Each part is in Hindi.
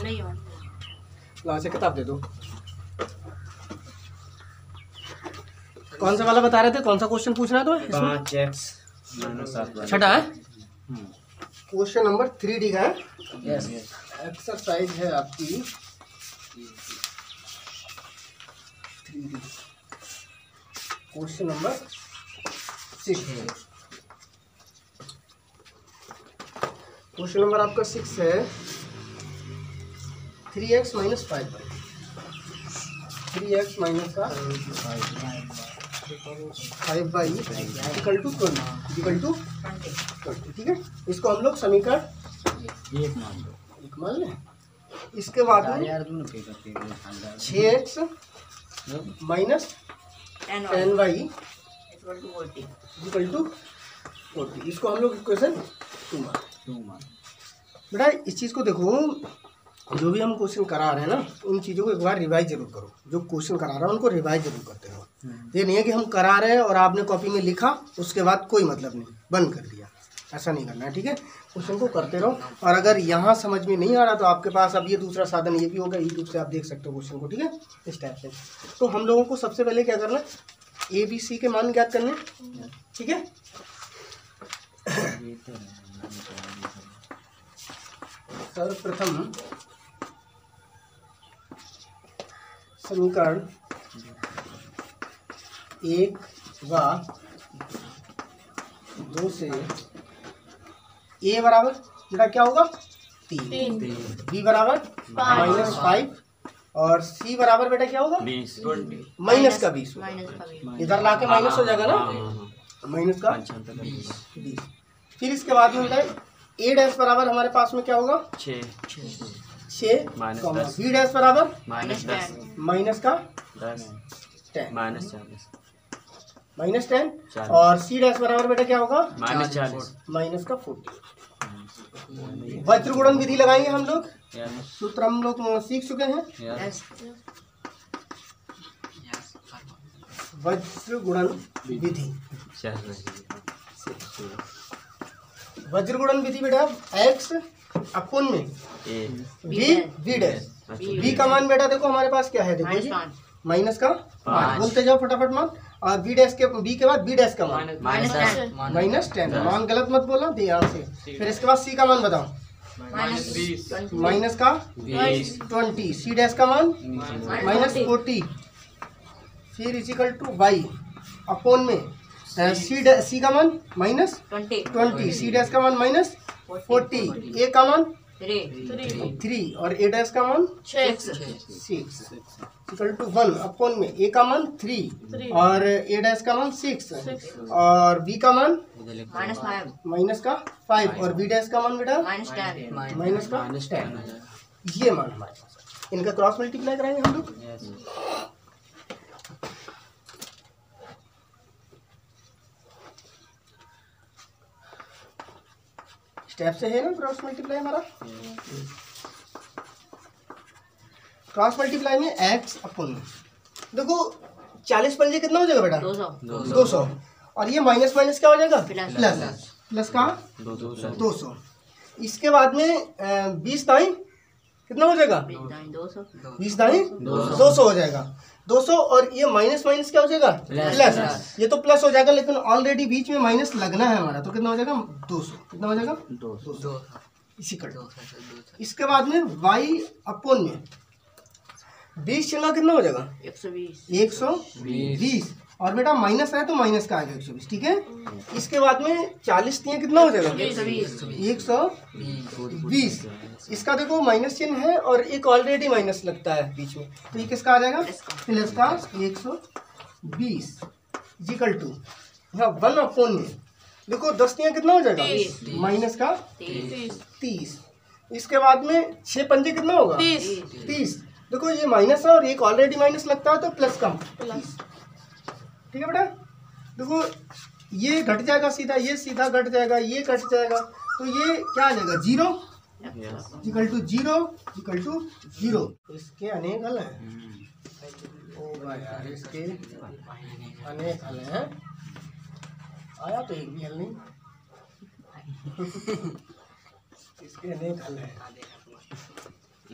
नहीं हो। वहाँ से किताब दे दो। कौन सा वाला बता रहे थे, कौन सा क्वेश्चन पूछना है तो? 5x-7y। छठा है क्वेश्चन नंबर 3D का है। यस, एक्सरसाइज है आपकी 3D, question number 6। Question number आपका 6 है 3x - 5y। 3x - 5y equal to 20। ठीक है, इसको हम लोग समीकरण एक मान लें। इसके बाद में 6x - 10y इक्वल टू 40, इसको हम लोग इक्वेशन 2 मान। बेटा इस चीज़ को देखो, जो भी हम क्वेश्चन करा रहे हैं ना, उन चीज़ों को एक बार रिवाइज जरूर करो। जो क्वेश्चन करा रहा है उनको रिवाइज जरूर करते रहो। ये नहीं है कि हम करा रहे हैं और आपने कॉपी में लिखा उसके बाद कोई मतलब नहीं, बंद कर दिया, ऐसा नहीं करना है। ठीक है, क्वेश्चन को करते रहो। और अगर यहाँ समझ में नहीं आ रहा तो आपके पास अब ये दूसरा साधन ये भी होगा, यूट्यूब से आप देख सकते हो क्वेश्चन को। ठीक है, इस टाइप से। तो हम लोगों को सबसे पहले क्या करना है, ABC के मान ज्ञात करने। ठीक है, सर्वप्रथम समीकरण 1 व 2 से A बराबर बेटा क्या होगा 3, B बराबर -5 और C बराबर बेटा क्या होगा 20 माइनस का 20। इधर लाके माइनस हो जाएगा ना, माइनस का 20। फिर इसके बाद में बेटा A डैश बराबर हमारे पास में क्या होगा 6, B डैश बराबर -10 माइनस का 10 -10 और C डैश बराबर बेटा क्या होगा -40 माइनस का 40। वज्र गुणन विधि लगाएंगे हम लोग, सूत्र हम लोग सीख चुके हैं। वज्र गुणन विधि, वज्र गुणन विधि बेटा x अपोन में v डैश। v का मान बेटा देखो हमारे पास क्या है, देखो जी माइनस का 5, बोलते जाओ फटाफट मान। और v डैश के v के बाद b डैश का मान -10। मान गलत मत बोलो ध्यान से। फिर इसके बाद c का मान बताओ माइनस का 20, c डैश का मान -40। फिर इजिकल टू y अपोन में c का मान -20, c डैश का मान -40, a का मान 3 और a डैश का मान 6 इक्वल टू 1 अपोन में a का मान 3 और a डैश का मान 6 और b का मान माइनस का 5 और b डैश का मान बेटा माइनस का 10। ये मान हमारे पास, इनका क्रॉस मल्टीप्लाई कराएंगे हम लोग। स्टेप से है ना क्रॉस मल्टीप्लाई हमारा। क्रॉस मल्टीप्लाई में x अपोन में देखो 40 पंजे कितना हो जाएगा बेटा 200 और ये माइनस माइनस क्या हो जाएगा प्लस का 200। इसके बाद में 20 दाई कितना हो जाएगा 20 दाई 200 हो जाएगा 200 और ये माइनस माइनस क्या हो जाएगा प्लस। ये तो प्लस हो जाएगा लेकिन ऑलरेडी बीच में माइनस लगना है हमारा, तो कितना हो जाएगा 200। कितना हो जाएगा 200 इसी कट। इसके बाद में y अपोन में 20 चला कितना हो जाएगा 120 और बेटा माइनस है तो माइनस का आएगा 120। ठीक है, इसके बाद में 40 दिए कितना हो जाएगा 120। इसका देखो माइनस चिन्ह है और एक ऑलरेडी माइनस लगता है बीच में, तो ये किसका आ जाएगा प्लस का 120 इक्वल टू 1 अपोन में देखो 10 दिया कितना हो जाएगा माइनस का 30। इसके बाद में 6 पंजे कितना होगा 30। देखो ये माइनस है और एक ऑलरेडी माइनस लगता है तो प्लस का 30। ठीक है बेटा, देखो ये घट जाएगा सीधा, ये सीधा घट जाएगा, ये घट जाएगा, तो ये क्या आ जाएगा 0 इक्वल टू 0 इक्वल टू 0। इसके अनेक हल हैं, ओ भाई यार इसके अनेक हल हैं, आया तो एक भी हल नहीं इसके अनेक हल हैं।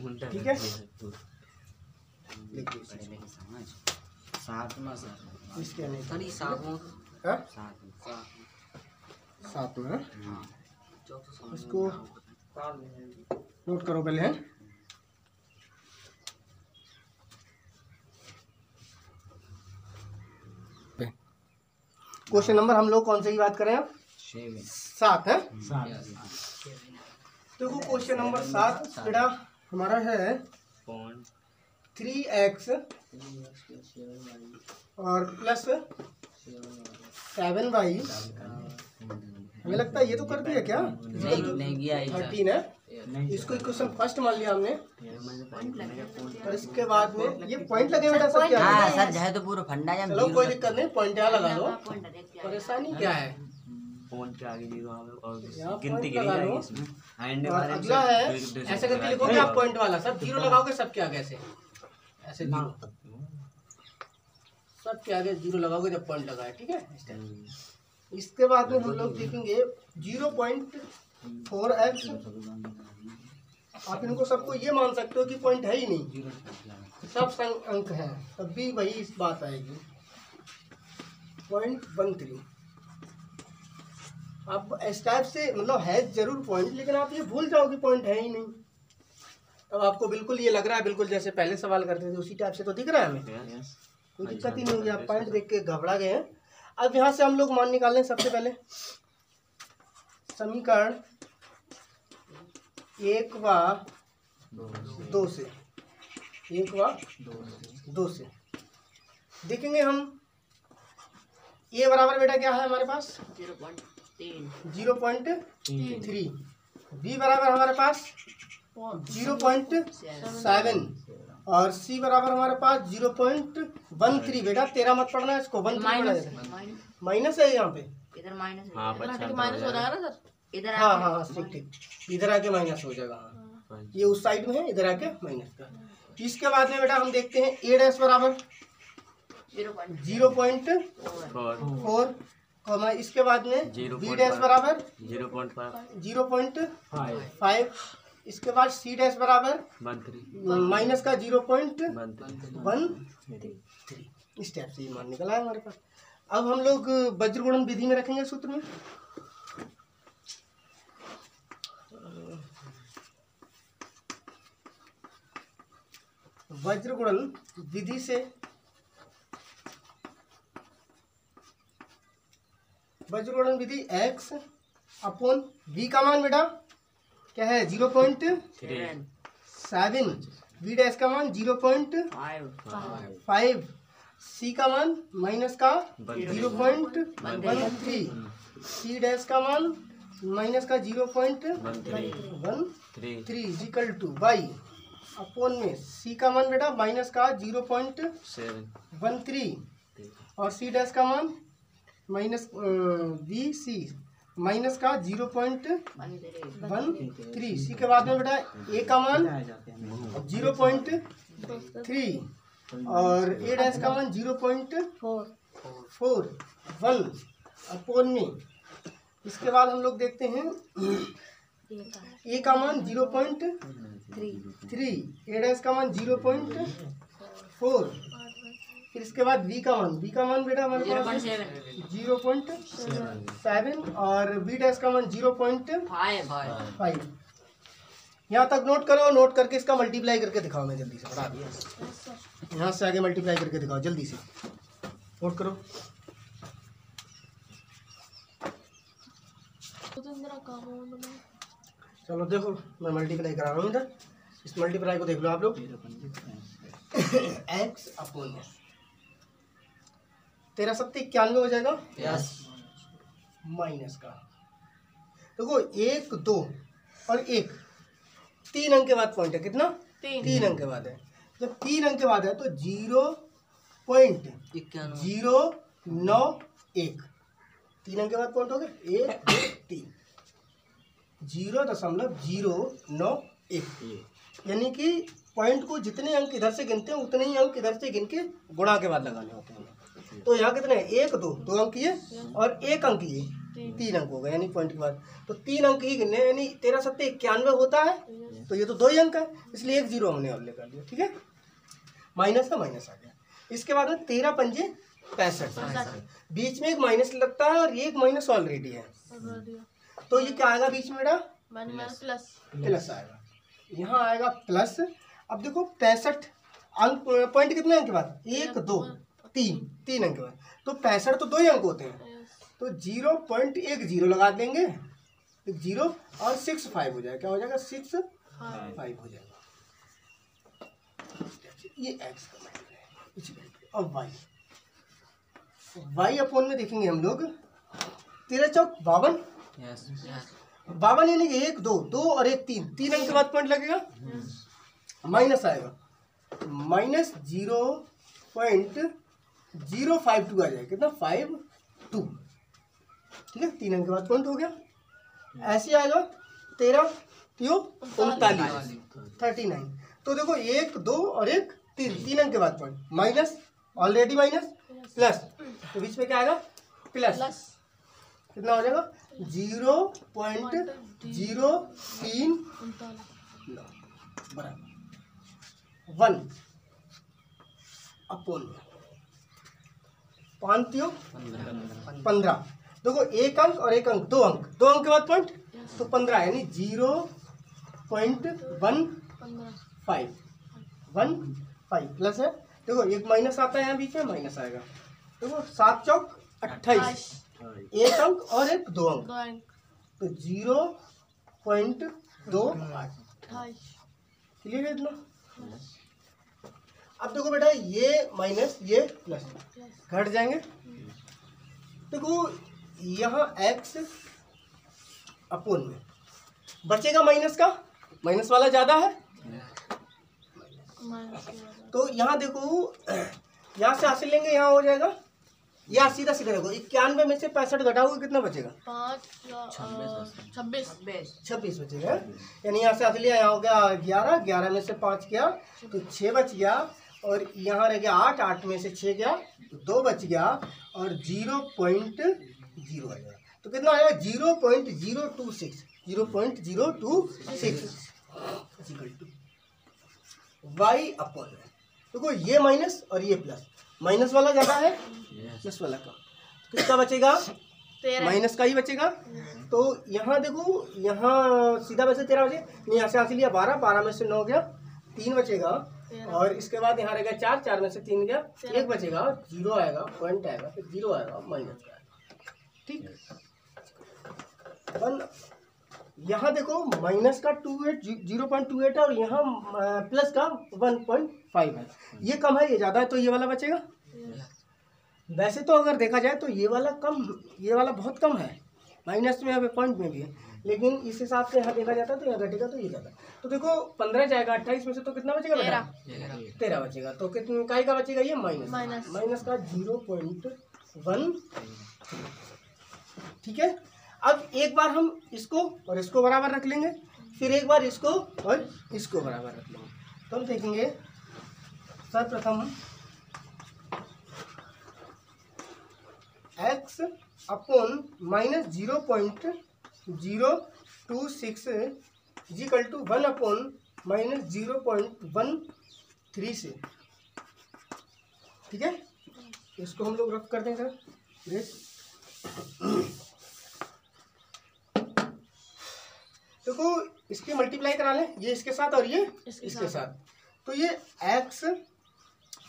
ठीक है, इसके नहीं साथ में इसको नोट करो पहले है। क्वेश्चन नंबर हम लोग कौन से की बात करें अब? 7 है। देखो क्वेश्चन नंबर 7 बेटा हमारा है 3x और प्लस 7y। हमें लगता है ये तो कर दिया क्या? 13 है। इसको इक्वेशन फर्स्ट मान लिया हमने और इसके बाद में ये पॉइंट लगे बेटा सब क्या है? सर जाए तो पूरा फंडा है। चलो कोई दिक्कत नहीं, पॉइंट यहाँ लगा लो। परेशानी क्या है? पॉइंट के आगे यहाँ गिनती पॉइंट लगा लो। और अगला है ऐसे करके लिखोगे आप पॉइंट वाला, सब जीरो लगाओगे सबके आगे ऐसे ऐसे जीरो, सबके आगे जीरो लगाओगे जब पॉइंट लगा है। ठीक है, इसके बाद में हम लोग देखेंगे 0.4x। आप इनको सबको ये मान सकते हो कि पॉइंट है ही नहीं, सब संग अंक हैं, तब भी वही इस बात आएगी 0.13। आप इस टाइप से मतलब है जरूर पॉइंट, लेकिन आप ये भूल जाओ कि पॉइंट है ही नहीं। अब आपको बिल्कुल ये लग रहा है बिल्कुल जैसे पहले सवाल करते थे उसी टाइप से तो दिख रहा है हमें, कोई दिक्कत ही नहीं होगी। आप पॉइंट देख के घबरा गए हैं। अब यहाँ से हम लोग मान निकाल लें सबसे पहले समीकरण 1 व 2 से, 1 व 2 से देखेंगे हम। ए बराबर बेटा क्या है हमारे पास? 0.3। बी बराबर हमारे पास 0.7 और सी बराबर हमारे पास 0.13। बेटा 13 मत पढ़ना है, इसको 13 माइनस है यहाँ पे। इधर माइनस है, माइनस हो जाएगा ना सर? इधर हाँ हाँ ठीक, इधर आके माइनस हो जाएगा। हाँ ये उस साइड में है, इधर आके माइनस का। इसके बाद में बेटा हम देखते हैं ए डैश बराबर 0.4, इसके बाद में बी डैश बराबर 0.5, इसके बाद सी डैश बराबर माइनस का 0.13। इस टाइप से ये मान निकला है हमारे पास। अब हम लोग वज्रगुणन विधि में रखेंगे सूत्र में। वज्रगुणन विधि से वज्रगुणन विधि x अपॉन v का मान बेटा क्या है? 0.7, v डैश का मान 0.5, सी का मान माइनस का 0.13, सी डैश का मान माइनस का 0.13 इक्वल टू वाई अपॉन में सी का मान बेटा माइनस का 0.13 और सी डैश का मान माइनस बी सी माइनस का 0.13। सी के बाद में बेटा ए का मान 0.3 और ए डैश का मान 0.41 अपॉन में। इसके बाद हम लोग देखते हैं ए का मान 0.3, ए डैश का मान 0.4, फिर इसके बाद बी का मान बेटा हमारे पास 0.7 और बी डैश का मान 0.5। यहाँ तक नोट करो, नोट करके इसका मल्टीप्लाई करके दिखाओ। मैं जल्दी से बता दिया, यहाँ से आगे मल्टीप्लाई करके दिखाओ जल्दी से, नोट करो। चलो देखो मैं मल्टीप्लाई करा रहा हूँ इधर, इस मल्टीप्लाई को देख लो आप लोग। x अपॉन तेरह 91 हो जाएगा, यस माइनस का। देखो 1 2 और 1 3 अंक के बाद पॉइंट है, कितना? 3 अंक के बाद है। जब 3 अंक के बाद है तो 0.091, 3 अंक के बाद पॉइंट हो गया 1 2 3, 0.091, यानी कि पॉइंट को जितने अंक इधर से गिनते हैं उतने ही अंक इधर से गिन के गुणा के बाद लगाने होते हैं। तो यहाँ कितने हैं? 1 2 अंक ये और 1 अंक ये, 3 अंक हो गए, यानी पॉइंट के बाद तो 3 अंक ही गिनने, यानी 13 सत्ते 91 होता है, तो ये तो 2 ही अंक है, इसलिए 1 0 हमने और लेकर लिया। ठीक है, माइनस का माइनस आ गया। इसके बाद में 13 पंजे 65, बीच में एक माइनस लगता है और ये एक माइनस ऑलरेडी है, तो ये क्या आएगा बीच में बेटा? प्लस आएगा, यहाँ आएगा प्लस। अब देखो 65 अंक, पॉइंट कितने अंक के बाद? 1 2 3 अंक के बाद, तो 65 तो 2 ही अंक होते हैं, तो 0.10 लगा देंगे, 0 और 6 5 हो जाएगा, क्या हो जाएगा? 6 5 हो जाएगा। ये एक्स का वैल्यू है। अब वाई अपॉन में देखेंगे हम लोग, 13 चौक 52, 52 यानी कि 1 2 2 और 1 3 अंक के बाद पॉइंट लगेगा, माइनस आएगा, माइनस 0.052 आ जाएगा, कितना? 52। ठीक है, 3 अंक के बाद पॉइंट हो गया। ऐसे आएगा 13 39, 39। तो देखो 1 2 और 1 3 अंक के बाद point, minus already minus plus, तो बीच में क्या आएगा? प्लस। कितना हो जाएगा? 0.039 बराबर 1 अपॉन 5 15। देखो 1 अंक और 1 अंक, 2 अंक के बाद पॉइंट, तो 15 यानी 0.15 प्लस है। देखो एक माइनस आता है यहाँ बीच में, माइनस आएगा। देखो 7 चौक 28, 1 अंक और 2 अंक, तो 0.28। क्लियर है इतना? अब देखो बेटा, ये माइनस ये प्लस घट जाएंगे। देखो यहाँ x अपोन में बचेगा माइनस का, माइनस वाला ज्यादा है, तो यहाँ देखो यहाँ से हासिल लेंगे, यहाँ हो जाएगा, यहाँ सीधा सीधा देखो 91 में से 65 घटाओगे कितना बचेगा? 26 बचेगा। यानी यहाँ से हासिल लिया, यहाँ हो गया 11, 11 में से 5 गया तो 6 बच गया, और यहाँ रह गया 8, 8 में से 6 गया तो 2 बच गया, और 0.0 आ गया, तो कितना आएगा? 0.026, 0.026 वाई अपॉन। देखो ये माइनस और ये प्लस, माइनस वाला ज्यादा है, प्लस वाला कम, कितना बचेगा? माइनस का ही बचेगा। तो यहाँ देखो, यहाँ सीधा वैसे 13 बचे, यहाँ से हासिल लिया 12, 12 में से 9 गया, 3 बचेगा, और इसके बाद यहाँ रहेगा 4, 4 में से 3 गया, 1 बचेगा, 0 आएगा, पॉइंट आएगा, फिर 0 आएगा, माइनस का आएगा। ठीक, 1 यहाँ देखो माइनस का 0.28 है, और यहाँ प्लस का 1.5 है, ये कम है, ये ज़्यादा है, तो ये वाला बचेगा। वैसे तो अगर देखा जाए तो ये वाला कम, ये वाला बहुत कम है, माइनस में है, पॉइंट में भी है, लेकिन इस हिसाब से यहाँ देखा जाता है तो यहाँ घटेगा, तो ये ज़्यादा। तो देखो 15 जाएगा 28 में से, तो कितना बचेगा बेटा? 13 बचेगा। तो कितना काय का बचेगा? ये माइनस का 0.1। ठीक है, अब एक बार हम इसको और इसको बराबर रख लेंगे, फिर एक बार इसको और इसको बराबर रख लेंगे, तो हम देखेंगे सर्वप्रथम x upon minus 0.026 equal to 1 upon minus 0.13 से। ठीक है, इसको हम लोग रफ कर दें सर। देखो इसके मल्टीप्लाई करा लें, ये इसके साथ और ये इसके साथ, तो ये x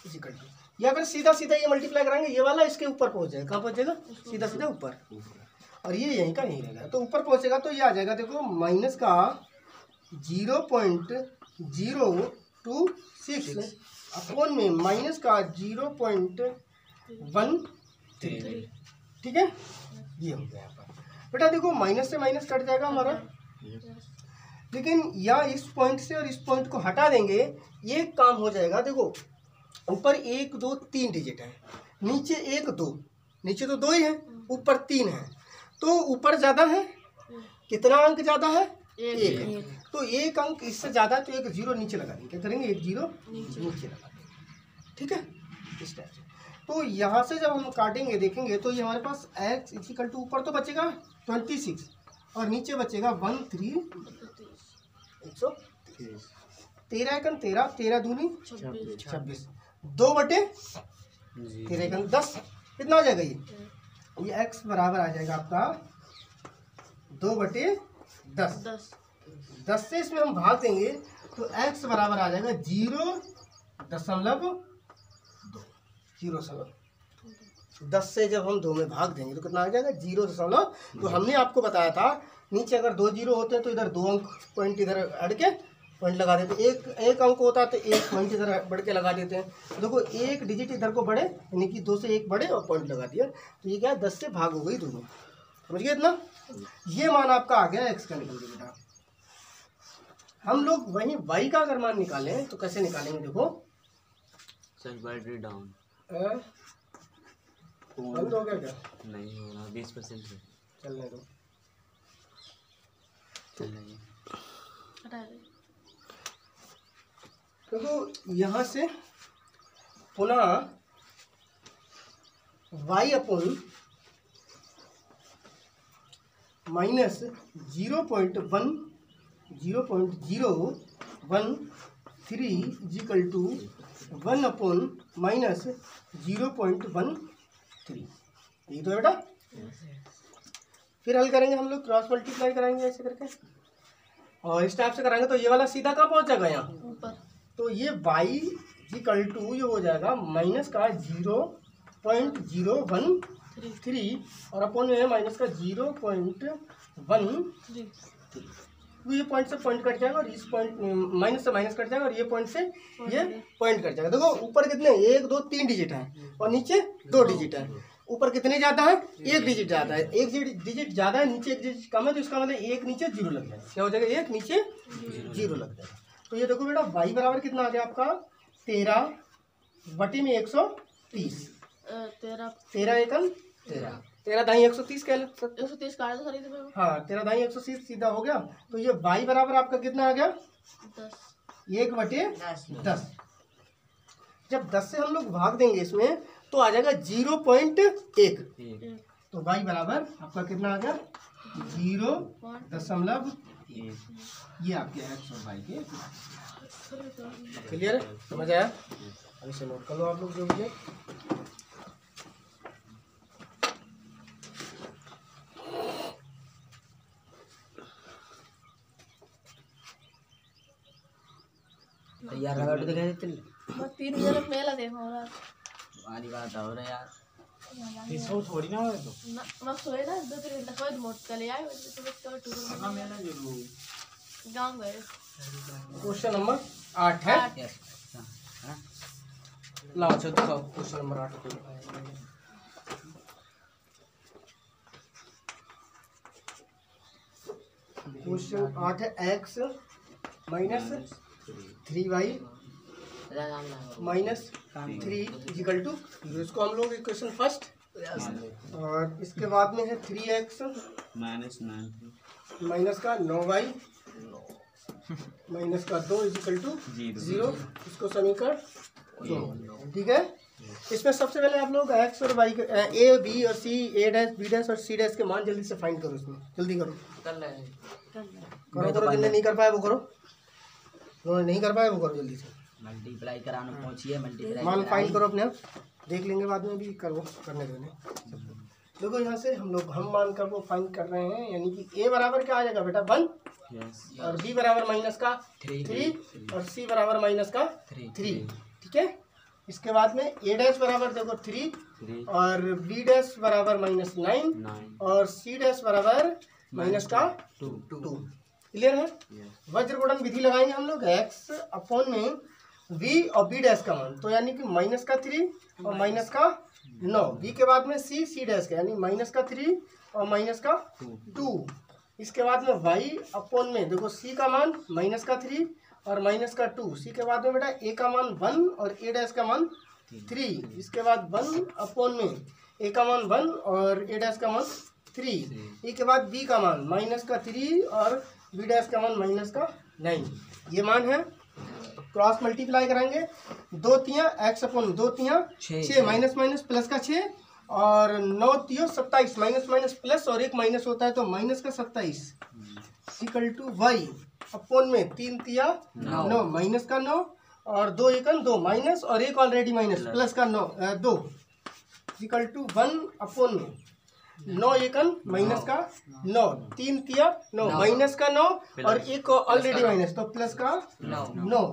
इजिकल टू, या फिर सीधा सीधा ये मल्टीप्लाई कराएंगे, ये वाला इसके ऊपर पहुंच जाएगा। कहाँ पहुंचेगा? सीधा सीधा ऊपर, और ये यहीं का यहीं रहेगा, तो ऊपर पहुंचेगा, तो ये आ जाएगा देखो माइनस का 0.026 अपॉन में माइनस का 0.13। ठीक है, ये हो गया यहाँ पर। बेटा देखो माइनस से माइनस कट जाएगा हमारा, लेकिन या इस पॉइंट से और इस पॉइंट को हटा देंगे, ये काम हो जाएगा। देखो ऊपर 1 2 3 डिजिट है, नीचे 1 2, नीचे तो 2 ही है, ऊपर 3 है, तो ऊपर ज़्यादा है, कितना अंक ज़्यादा है? 1। तो 1 अंक इससे ज़्यादा है, तो 1 0 नीचे लगा देंगे। क्या करेंगे? 1 0 नीचे लगा देंगे। ठीक है, इस टाइप से। तो यहाँ से जब हम काटेंगे देखेंगे तो ये हमारे पास x इक्वल टू ऊपर तो बचेगा 26 और नीचे बचेगा 13130। 13 एकम 13, 13 दूनी 26, 2/13 एकम 10। कितना आ जाएगा ये x बराबर आ जाएगा आपका 2/10। 10 से इसमें हम भाग देंगे तो x बराबर आ जाएगा 0.2। 10 से जब हम 2 में भाग देंगे तो कितना आ जाएगा 0. तो हमने आपको बताया था नीचे अगर 2 0 होते हैं तो इधर 2 अंक पॉइंट इधर अड़ के पॉइंट लगा देते हैं, एक अंक होता है तो 1 पॉइंट इधर बढ़ के लगा देते हैं। देखो एक डिजिट इधर को बढ़े यानी कि 2 से 1 बढ़े और पॉइंट लगा दिया तो ये क्या है 10 से भाग हो गई दोनों। समझ गए इतना? ये मान आपका आ गया x का निकल गया बेटा। हम लोग वहीं y का अगर मान निकालें तो कैसे निकालेंगे देखो। डाउन बंद हो गया क्या? नहीं हो रहा 20% से चलने दो। चल रही देखो यहाँ से पुनः y upon minus 0.013 equal to 1 upon minus 0.13। ये तो है बेटा। फिर हल करेंगे हम लोग, क्रॉस मल्टीप्लाई कराएंगे ऐसे करके और इस टाइप से कराएंगे तो ये वाला सीधा कहाँ पहुंच जाएगा यहाँ ऊपर। तो ये y इक्वल टू ये हो जाएगा माइनस का 0.013 और अपॉन में है माइनस का 0.13। तो ये पॉइंट से पॉइंट कट जाएगा और इस पॉइंट माइनस से माइनस कट जाएगा और ये पॉइंट से ये पॉइंट कट जाएगा। देखो ऊपर कितने 1 2 3 डिजिट है और नीचे 2 डिजिट है। ऊपर कितने ज़्यादा है 1 डिजिट ज़्यादा है, 1 डिजिट ज़्यादा है, नीचे 1 डिजिट कम है तो इसका मतलब 1 नीचे 0 लग जाएगा। क्या हो जाएगा 1 नीचे 0 लग जाएगा। तो ये देखो बेटा y बराबर कितना आ गया आपका 13/130। 13 एकम 13 दाई 130 कह लो 130 काट दो। हाँ 13 दाई 130 सीधा हो गया। तो ये y बराबर आपका कितना आ गया 1/10। जब 10 से हम लोग भाग देंगे इसमें तो आ जाएगा 0.1। तो y बराबर आपका कितना आ गया 0.1। ये आपके x और y के क्लियर है, समझ आया? अब इसे नोट कर लो आप लोग जो भी है। तैयार लगा तो दिखाई देते बस 3 बजे तक मेला देखो और वाली बात हो रहा यार। इसको थोड़ी ना हो तो मैं सोए ना 2-3 घंटा बाद मोट चले आए तो टूर मेला जरूर गांव गए। क्वेश्चन नंबर 8 है। यस हाँ लाओ अच्छा दिखाओ क्वेश्चन नंबर 8 को। क्वेश्चन 8 है x minus 3y minus 3 equal to. इसको हम लोग इक्वेशन फर्स्ट और इसके बाद में है 3x माइनस का 9y माइनस का 2 इक्वल टू 0। इसको समीकरण 2। ठीक है। इसमें सबसे पहले आप लोग x और y a b और c a dash b dash और c डैश के मान जल्दी से फाइंड करो। इसमें जल्दी करो करो जिन्हें नहीं कर पाए वो करो, उन्होंने नहीं कर पाए वो करो जल्दी से। मल्टीप्लाई कराना पहुंचिए मल्टीप्लाई मान फाइंड करो अपने आप, देख लेंगे बाद में भी करो करने देने। देखो यहाँ से हम लोग हम मान कर वो फाइंड कर रहे हैं यानी कि a बराबर क्या आ जाएगा बेटा 1 और b बराबर माइनस का 3 और c बराबर माइनस का 3। ठीक है। इसके बाद में a डैश बराबर देखो 3 और b डैश बराबर माइनस 9 और c डैश बराबर माइनस का 2। क्लियर है। वज्र गुणन विधि लगाएंगे हम लोग x अपॉन में v और b डैश का मान तो यानी कि माइनस का 3 और माइनस का 9। v के बाद में c डैश का यानी माइनस का 3 और माइनस का 2। इसके बाद में y अपॉन में देखो c का मान माइनस का 3 और माइनस का 2। c के बाद में बेटा a का मान 1 और a डैश का मान 3। इसके बाद 1 अपॉन में a का मान 1 और a डैश का मान 3। ए के बाद b का मान माइनस का 3 और b डैश का मान माइनस का 9। ये मान है क्रॉस मल्टीप्लाई कराएंगे, 2 तियां x अपन 2 तियां 6 माइनस माइनस प्लस का 6 और 9 तियो 27 माइनस माइनस प्लस और एक माइनस होता है तो माइनस का 27 इक्वल टू y अपन में 3 तिया 9 माइनस का 9 और 2 एकन 2 माइनस और एक ऑलरेडी माइनस प्लस का 9 2 इक्वल टू 1 अपन में 9 एकन माइनस का 9 3 तिया 9 माइनस का 9 और एक ऑलरेडी माइनस तो प्लस का 9।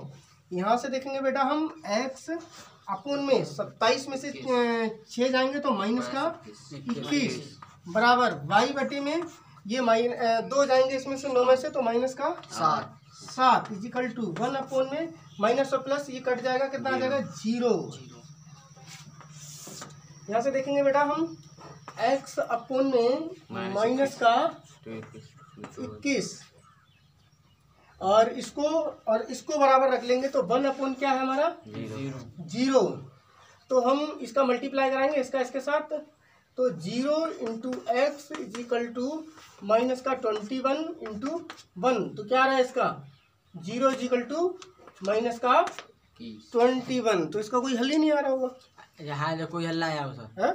यहाँ से देखेंगे बेटा हम x अपन में 27 में से 6 जाएंगे तो माइनस का 21 बराबर y बटे में ये 2 जाएंगे इसमें से 9 में से तो माइनस का 7 इजिकल टू 1 अपन में माइनस और प्लस ये कट जाएगा, कितना आ जाएगा 0। यहाँ से देखेंगे बेटा हम x अपन में माइनस का 21 और इसको बराबर रख लेंगे तो 1 अपन क्या है हमारा 0। तो हम इसका मल्टीप्लाई कराएंगे इसका इसके साथ तो 0 into x is equal to minus का 21 इंटू 1 तो क्या आ रहा है इसका 0 इज इक्वल टू माइनस का 21। तो इसका कोई हल ही नहीं आ रहा होगा, यहाँ जो कोई हल ना आया सर है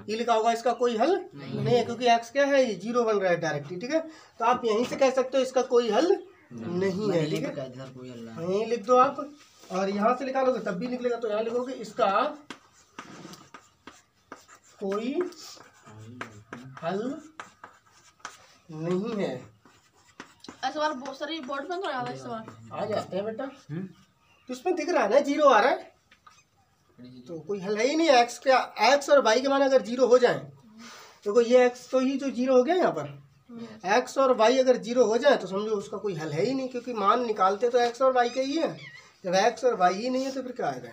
ये लिखा होगा इसका कोई हल नहीं है क्योंकि x क्या है ये 0 बन रहा है डायरेक्टली। ठीक है तो आप यहीं से कह सकते हो इसका कोई हल नहीं है। ठीक है कोई हल ना यहीं लिख दो आप और यहाँ से निकालोगे तब भी निकलेगा तो यहाँ लिखोगे इसका कोई हल नहीं है। ऐसे बार बहुत सारी बोर्ड में तो याद है इस बार आ जाते हैं बेटा तो इसमें दिख रहा है ना 0 आ रहा है तो कोई हल है ही नहीं है। x और y के मान अगर 0 हो जाए तो ये x तो ही जो 0 हो गया यहाँ पर x और y अगर 0 हो जाए तो समझो उसका कोई हल है ही नहीं क्योंकि मान निकालते तो x और y के ही है। जब x और y ही नहीं है तो फिर क्या आएगा।